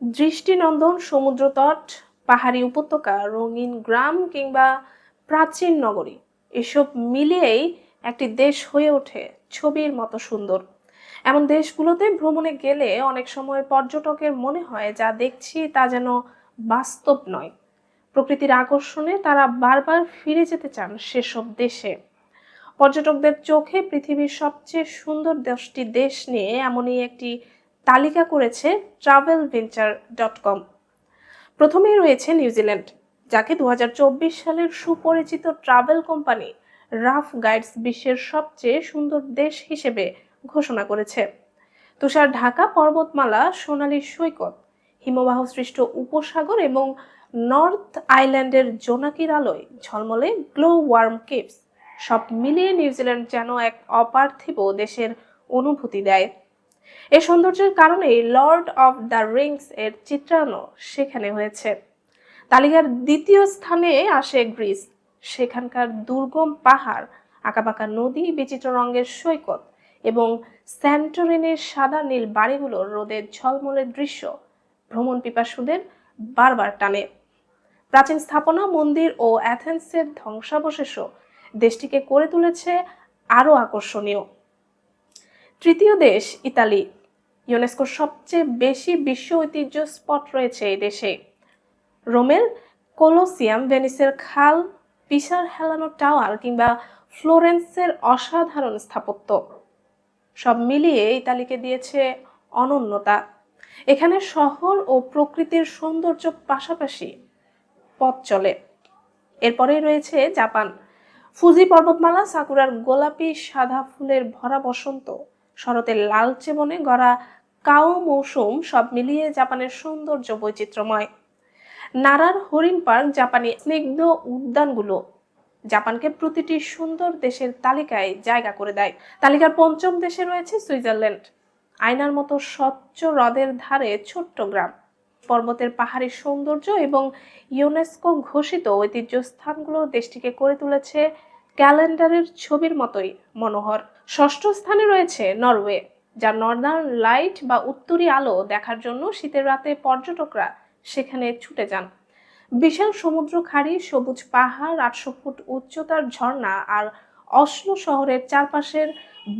দৃষ্টিনন্দন সমুদ্রতট, পাহাড়ি উপত্যকা, রঙিন গ্রাম কিংবা প্রাচীন নগরী, এসব মিলিয়েই একটি দেশ হয়ে ওঠে ছবির মতো সুন্দর। এমন দেশগুলোতে ভ্রমণে গেলে অনেক সময় পর্যটকের মনে হয় যা দেখছি তা যেন বাস্তব নয়। প্রকৃতির আকর্ষণে তারা বারবার ফিরে যেতে চান সেসব দেশে। পর্যটকদের চোখে পৃথিবীর সবচেয়ে সুন্দর 10টি দেশ নিয়ে এমনই একটি তালিকা করেছে travelventure.com। প্রথমেই রয়েছে নিউজিল্যান্ড, যাকে 2024 সালের সুপরিচিত ট্রাভেল কোম্পানি রাফ গাইডস বিশ্বের সবচেয়ে সুন্দর দেশ হিসেবে ঘোষণা করেছে। তুষার ঢাকা পর্বতমালা, সোনালী সৈকত, হিমবাহ সৃষ্ট উপসাগর এবং নর্থ আইল্যান্ডের জোনাকির আলোয় ঝলমলে গ্লো ওয়ার্ম কেভস, সব মিলিয়ে নিউজিল্যান্ড যেন এক অপার্থিব দেশের অনুভূতি দেয়। এই সৌন্দর্যের কারণেই লর্ড অফ দ্য রিংস এর চিত্রায়নও সেখানে হয়েছে। তালিকার দ্বিতীয় স্থানে আসে গ্রিস। সেখানকার দুর্গম পাহাড়, আঁকাবাঁকা নদী, বিচিত্র রঙের সৈকত এবং স্যান্টোরিনির সাদা নীল বাড়িগুলোর রোদের ঝলমলে দৃশ্য ভ্রমণ পিপাসুদের বারবার টানে। প্রাচীন স্থাপনা, মন্দির ও অ্যাথেন্সের ধ্বংসাবশেষও দেশটিকে করে তুলেছে আরও আকর্ষণীয়। তৃতীয় দেশ ইতালি। ইউনেস্কোর সবচেয়ে বেশি বিশ্ব ঐতিহ্য স্পট রয়েছে এই দেশে। রোমের কোলোসিয়াম, ভেনিসের খাল, পিসার হেলানো টাওয়ার কিংবা ফ্লোরেন্সের অসাধারণ স্থাপত্য, সব মিলিয়ে ইতালিকে দিয়েছে অনন্যতা। এখানে শহর ও প্রকৃতির সৌন্দর্য পাশাপাশি পথ চলে। এরপরেই রয়েছে জাপান। ফুজি পর্বতমালা, সাকুরার গোলাপি সাদা ফুলের ভরা বসন্ত, শরতের লালচে বনে গড়া কাও মৌসুম, সব মিলিয়ে জাপানের সৌন্দর্য বৈচিত্র্যময়। নারার হরিণ পার্ক, জাপানি স্নিগ্ধ উদ্যানগুলো জাপানকে প্রতিটি সুন্দর দেশের তালিকায় জায়গা করে দেয়। তালিকার পঞ্চম দেশে রয়েছে সুইজারল্যান্ড। আয়নার মতো স্বচ্ছ হ্রদের ধারে ছোট্ট গ্রাম, পর্বতের পাহাড়ি সৌন্দর্য এবং ইউনেস্কো ঘোষিত ঐতিহ্য স্থানগুলো দেশটিকে করে তুলেছে ক্যালেন্ডারের ছবির মতোই মনোহর। ষষ্ঠ স্থানে রয়েছে নরওয়ে, যা নর্দার্ন লাইট বা উত্তরি আলো দেখার জন্য শীতের রাতে পর্যটকরা সেখানে ছুটে যান। বিশাল সমুদ্র খাড়ি, সবুজ পাহাড়, 800 ফুট উচ্চতার ঝর্ণা আর অসলো শহরের চারপাশের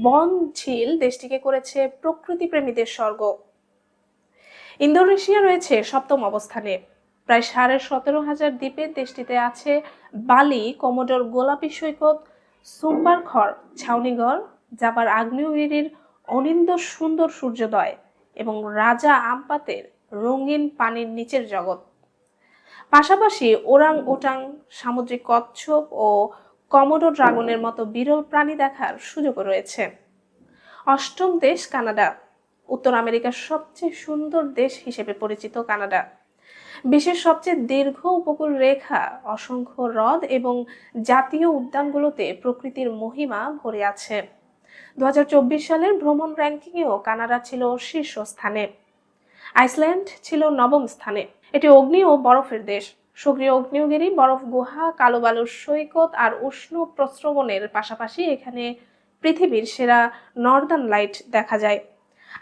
বন ঝিল দেশটিকে করেছে প্রকৃতিপ্রেমীদের স্বর্গ। ইন্দোনেশিয়া রয়েছে সপ্তম অবস্থানে। প্রায় 17,500 দ্বীপের দেশটিতে আছে বালি, কোমোডোর গোলাপি সৈকত, সুম্বারখর ছাউনিঘর, জাভার আগ্নেয়গিরির অনিন্দ্য সুন্দর সূর্যোদয় এবং রাজা আমপাতের রঙিন পানির নিচের জগৎ। পাশাপাশি ওরাং ওটাং, সামুদ্রিক কচ্ছপ ও কমোডো ড্রাগনের মতো বিরল প্রাণী দেখার সুযোগও রয়েছে। অষ্টম দেশ কানাডা। উত্তর আমেরিকার সবচেয়ে সুন্দর দেশ হিসেবে পরিচিত কানাডা। বিশ্বের সবচেয়ে দীর্ঘ উপকূল রেখা, অসংখ্য হ্রদ এবং জাতীয় উদ্যানগুলোতে প্রকৃতির মহিমা ভরে আছে। 2024 সালের ভ্রমণ র্যাঙ্কিংয়েও কানাডা ছিল শীর্ষস্থানে। আইসল্যান্ড ছিল নবম স্থানে। এটি অগ্নি ও বরফের দেশ। সক্রিয় আগ্নেয়গিরি, বরফ গুহা, কালো বালুর সৈকত আর উষ্ণ প্রস্রবণের পাশাপাশি এখানে পৃথিবীর সেরা নর্দার্ন লাইট দেখা যায়।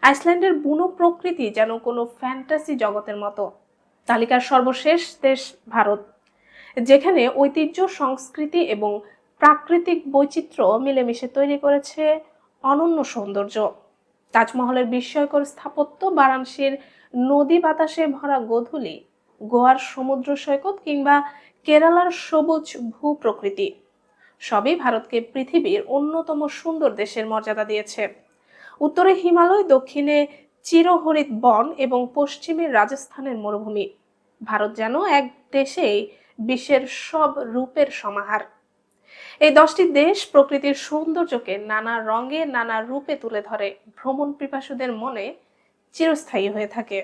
আইসল্যান্ডের বুনো প্রকৃতি যেন কোনো ফ্যান্টাসি জগতের মতো। তালিকার সর্বশেষ দেশ ভারত, যেখানে ঐতিহ্য, সংস্কৃতি এবং প্রাকৃতিক বৈচিত্র্য মিলেমিশে তৈরি করেছে অনন্য সৌন্দর্য। তাজমহলের বিস্ময়কর স্থাপত্য, বারাণসীর নদী বাতাসে ভরা গোধূলি, গোয়ার সমুদ্র সৈকত কিংবা কেরালার সবুজ ভূপ্রকৃতি, সবই ভারতকে পৃথিবীর অন্যতম সুন্দর দেশের মর্যাদা দিয়েছে। উত্তরে হিমালয়, দক্ষিণে চিরহরিৎ বন এবং পশ্চিমে রাজস্থানের মরুভূমি। ভারত যেন এক দেশেই বিশ্বের সব রূপের সমাহার। এই 10টি দেশ প্রকৃতির সৌন্দর্যকে নানা রঙে, নানা রূপে তুলে ধরে ভ্রমণ পিপাসুদের মনে চিরস্থায়ী হয়ে থাকে।